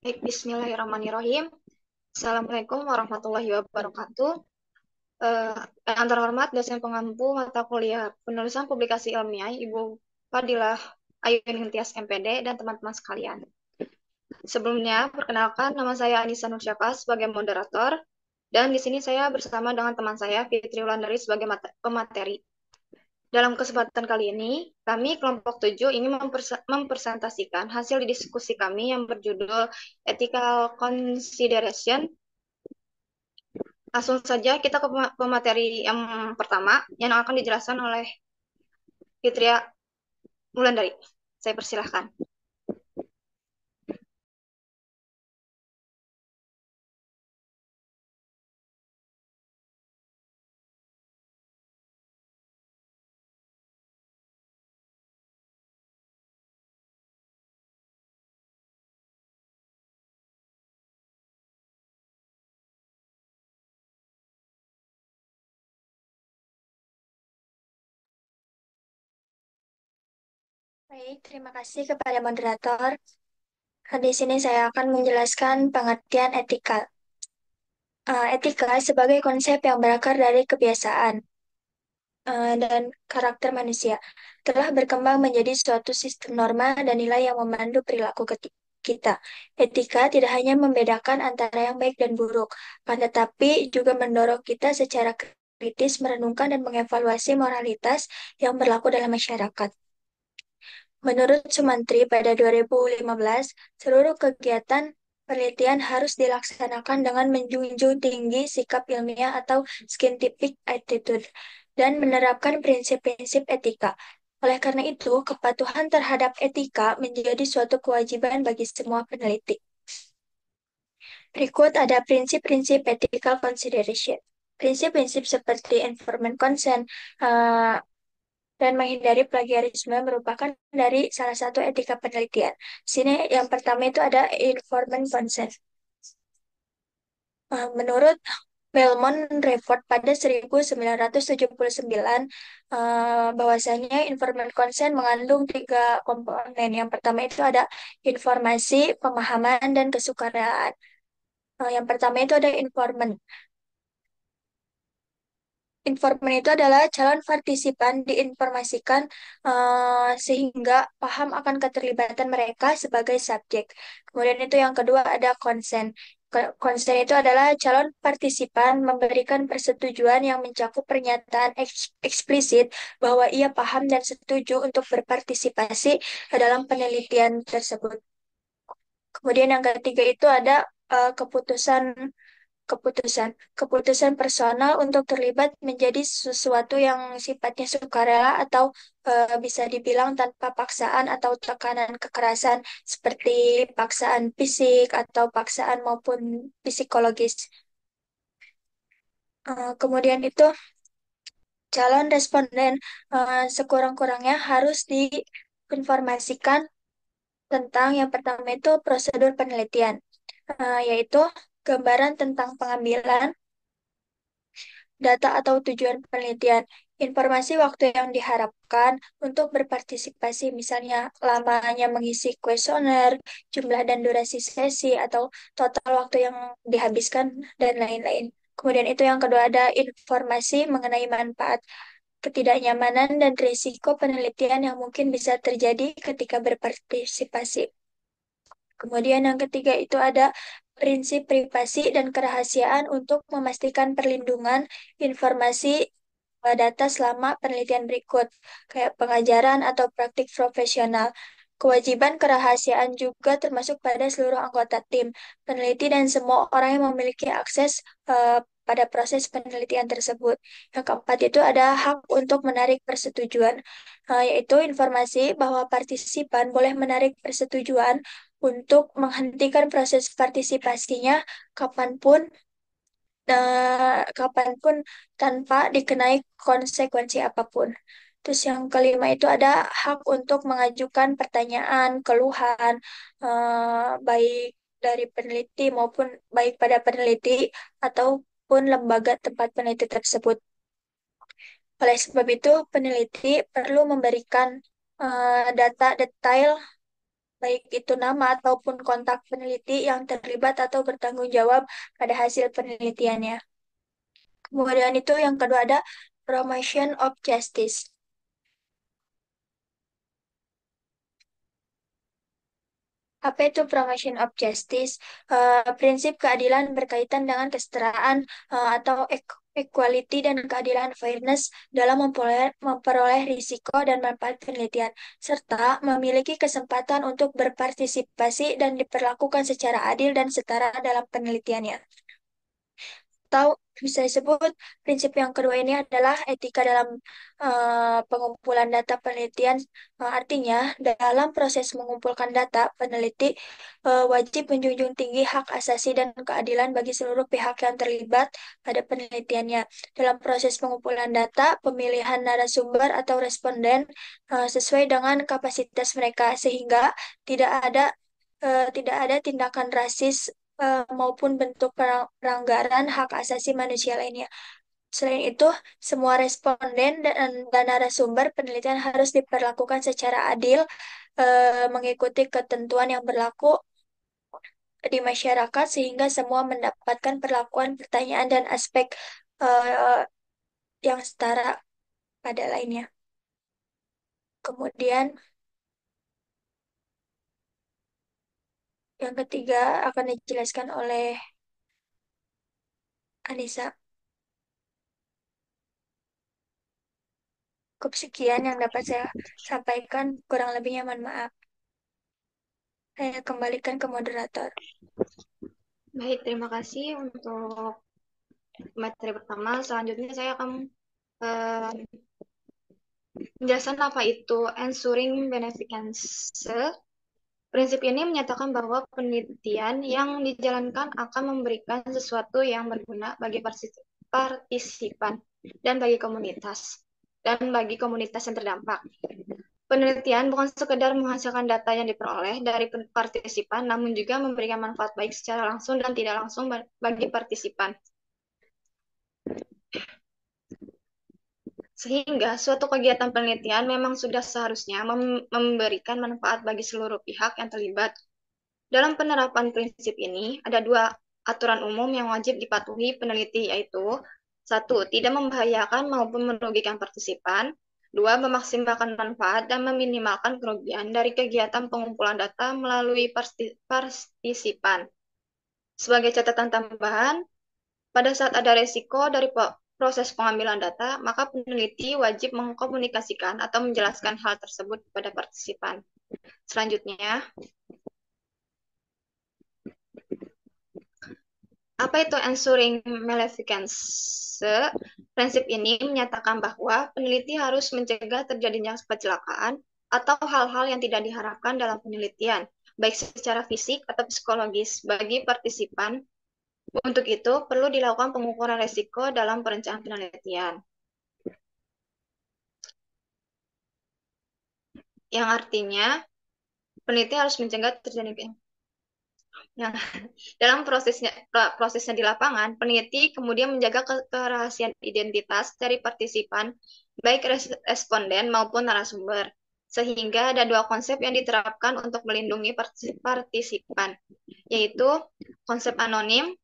Baik, Bismillahirrahmanirrahim. Assalamualaikum warahmatullahi wabarakatuh. Eh, yang terhormat dosen pengampu mata kuliah penulisan publikasi ilmiah Ibu Fadilah Ayu Ningtyas MPD dan teman-teman sekalian. Sebelumnya, perkenalkan nama saya Anissa Nursyaka sebagai moderator dan di sini saya bersama dengan teman saya Fitri Wulandari sebagai pemateri. Dalam kesempatan kali ini, kami kelompok 7 ingin mempresentasikan hasil diskusi kami yang berjudul Ethical Consideration. Langsung saja kita ke pemateri yang pertama yang akan dijelaskan oleh Fitria Wulandari. Saya persilahkan. Baik, terima kasih kepada moderator. Di sini saya akan menjelaskan pengertian etika. Etika sebagai konsep yang berakar dari kebiasaan dan karakter manusia telah berkembang menjadi suatu sistem norma dan nilai yang memandu perilaku kita. Etika tidak hanya membedakan antara yang baik dan buruk, akan tetapi juga mendorong kita secara kritis merenungkan dan mengevaluasi moralitas yang berlaku dalam masyarakat. Menurut Sumantri pada 2015, seluruh kegiatan penelitian harus dilaksanakan dengan menjunjung tinggi sikap ilmiah atau scientific attitude dan menerapkan prinsip-prinsip etika. Oleh karena itu, kepatuhan terhadap etika menjadi suatu kewajiban bagi semua peneliti. Berikut ada prinsip-prinsip ethical consideration. Prinsip-prinsip seperti informed consent, eh, dan menghindari plagiarisme merupakan dari salah satu etika penelitian. Sini yang pertama itu ada informed consent. Menurut Belmont Report pada 1979, bahwasanya informed consent mengandung tiga komponen. Yang pertama itu ada informasi, pemahaman, dan kesukaraan. Yang pertama itu ada informan. Informan itu adalah calon partisipan diinformasikan sehingga paham akan keterlibatan mereka sebagai subjek. Kemudian itu yang kedua ada konsen. Konsen itu adalah calon partisipan memberikan persetujuan yang mencakup pernyataan eksplisit bahwa ia paham dan setuju untuk berpartisipasi dalam penelitian tersebut. Kemudian yang ketiga itu ada keputusan keputusan. Keputusan personal untuk terlibat menjadi sesuatu yang sifatnya sukarela atau bisa dibilang tanpa paksaan atau tekanan kekerasan seperti paksaan fisik atau paksaan maupun psikologis. Kemudian itu calon responden sekurang-kurangnya harus diinformasikan tentang yang pertama itu prosedur penelitian, yaitu gambaran tentang pengambilan data atau tujuan penelitian, informasi waktu yang diharapkan untuk berpartisipasi, misalnya lamanya mengisi kuesioner, jumlah dan durasi sesi, atau total waktu yang dihabiskan, dan lain-lain. Kemudian itu yang kedua ada informasi mengenai manfaat, ketidaknyamanan, dan risiko penelitian yang mungkin bisa terjadi ketika berpartisipasi. Kemudian yang ketiga itu ada prinsip privasi dan kerahasiaan untuk memastikan perlindungan informasi data selama penelitian berikut, kayak pengajaran atau praktik profesional. Kewajiban kerahasiaan juga termasuk pada seluruh anggota tim, peneliti, dan semua orang yang memiliki akses pada proses penelitian tersebut. Yang keempat itu ada hak untuk menarik persetujuan, yaitu informasi bahwa partisipan boleh menarik persetujuan untuk menghentikan proses partisipasinya kapanpun kapanpun tanpa dikenai konsekuensi apapun. Terus yang kelima itu ada hak untuk mengajukan pertanyaan, keluhan, baik dari peneliti maupun baik pada peneliti ataupun lembaga tempat peneliti tersebut. Oleh sebab itu, peneliti perlu memberikan data detail baik itu nama ataupun kontak peneliti yang terlibat atau bertanggung jawab pada hasil penelitiannya. Kemudian itu yang kedua ada promotion of justice. Apa itu promotion of justice? Prinsip keadilan berkaitan dengan kesetaraan atau equality dan keadilan fairness dalam memperoleh risiko dan manfaat penelitian, serta memiliki kesempatan untuk berpartisipasi dan diperlakukan secara adil dan setara dalam penelitiannya. Atau bisa disebut prinsip yang kedua ini adalah etika dalam pengumpulan data penelitian. Artinya, dalam proses mengumpulkan data, peneliti wajib menjunjung tinggi hak asasi dan keadilan bagi seluruh pihak yang terlibat pada penelitiannya. Dalam proses pengumpulan data, pemilihan narasumber atau responden sesuai dengan kapasitas mereka, sehingga tidak ada tidak ada tindakan rasis maupun bentuk pelanggaran hak asasi manusia lainnya. Selain itu, semua responden dan narasumber penelitian harus diperlakukan secara adil, mengikuti ketentuan yang berlaku di masyarakat sehingga semua mendapatkan perlakuan pertanyaan dan aspek eh, yang setara pada lainnya. Kemudian, yang ketiga akan dijelaskan oleh Anissa. Cukup sekian yang dapat saya sampaikan, kurang lebihnya mohon maaf. Saya kembalikan ke moderator. Baik, terima kasih untuk materi pertama. Selanjutnya saya akan eh, menjelaskan apa itu ensuring beneficence. Prinsip ini menyatakan bahwa penelitian yang dijalankan akan memberikan sesuatu yang berguna bagi partisipan dan bagi komunitas yang terdampak. Penelitian bukan sekedar menghasilkan data yang diperoleh dari partisipan, namun juga memberikan manfaat baik secara langsung dan tidak langsung bagi partisipan. Sehingga suatu kegiatan penelitian memang sudah seharusnya memberikan manfaat bagi seluruh pihak yang terlibat. Dalam penerapan prinsip ini, ada dua aturan umum yang wajib dipatuhi peneliti, yaitu satu, tidak membahayakan maupun merugikan partisipan. Dua, memaksimalkan manfaat dan meminimalkan kerugian dari kegiatan pengumpulan data melalui partisipan. Sebagai catatan tambahan, pada saat ada resiko dari proses pengambilan data, maka peneliti wajib mengkomunikasikan atau menjelaskan hal tersebut kepada partisipan. Selanjutnya, apa itu ensuring maleficence? Prinsip ini menyatakan bahwa peneliti harus mencegah terjadinya kecelakaan atau hal-hal yang tidak diharapkan dalam penelitian, baik secara fisik atau psikologis bagi partisipan. Untuk itu, perlu dilakukan pengukuran risiko dalam perencanaan penelitian. Yang artinya, peneliti harus mencegah terjadinya yang dalam prosesnya di lapangan, peneliti kemudian menjaga kerahasiaan identitas dari partisipan, baik responden maupun narasumber. Sehingga ada dua konsep yang diterapkan untuk melindungi partisipan, yaitu konsep anonim,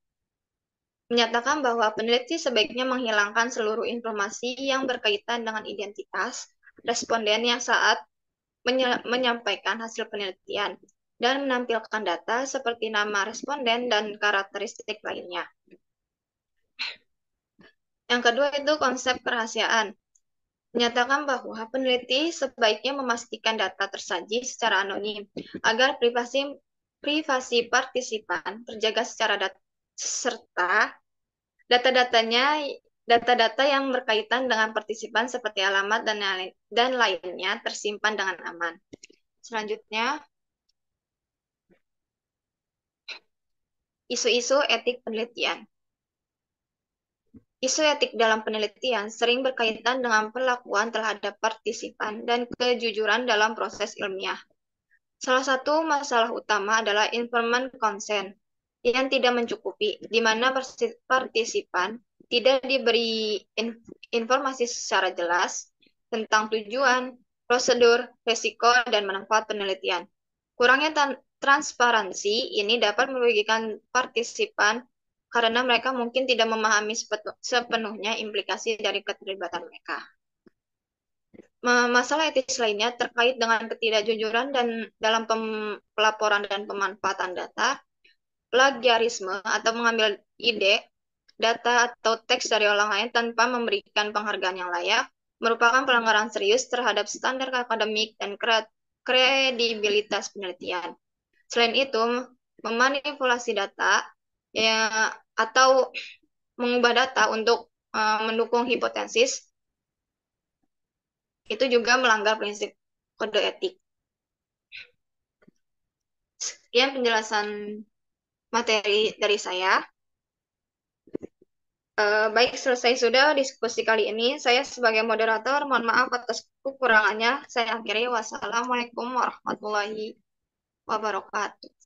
menyatakan bahwa peneliti sebaiknya menghilangkan seluruh informasi yang berkaitan dengan identitas responden yang saat menyampaikan hasil penelitian, dan menampilkan data seperti nama responden dan karakteristik lainnya. Yang kedua itu konsep kerahasiaan. Menyatakan bahwa peneliti sebaiknya memastikan data tersaji secara anonim agar privasi partisipan terjaga secara serta data-data yang berkaitan dengan partisipan seperti alamat dan lainnya tersimpan dengan aman. Selanjutnya, isu-isu etik penelitian. Isu etik dalam penelitian sering berkaitan dengan perlakuan terhadap partisipan dan kejujuran dalam proses ilmiah. Salah satu masalah utama adalah informed consent yang tidak mencukupi, di mana partisipan tidak diberi informasi secara jelas tentang tujuan, prosedur, risiko, dan manfaat penelitian. Kurangnya transparansi ini dapat merugikan partisipan karena mereka mungkin tidak memahami sepenuhnya implikasi dari keterlibatan mereka. Masalah etis lainnya terkait dengan ketidakjujuran dan dalam pelaporan dan pemanfaatan data, plagiarisme atau mengambil ide, data atau teks dari orang lain tanpa memberikan penghargaan yang layak, merupakan pelanggaran serius terhadap standar akademik dan kredibilitas penelitian. Selain itu, memanipulasi data ya, atau mengubah data untuk mendukung hipotesis itu juga melanggar prinsip kode etik. Sekian penjelasan materi dari saya. Baik, selesai sudah diskusi kali ini. Saya sebagai moderator, mohon maaf atas kekurangannya. Saya akhiri. Wassalamualaikum warahmatullahi wabarakatuh.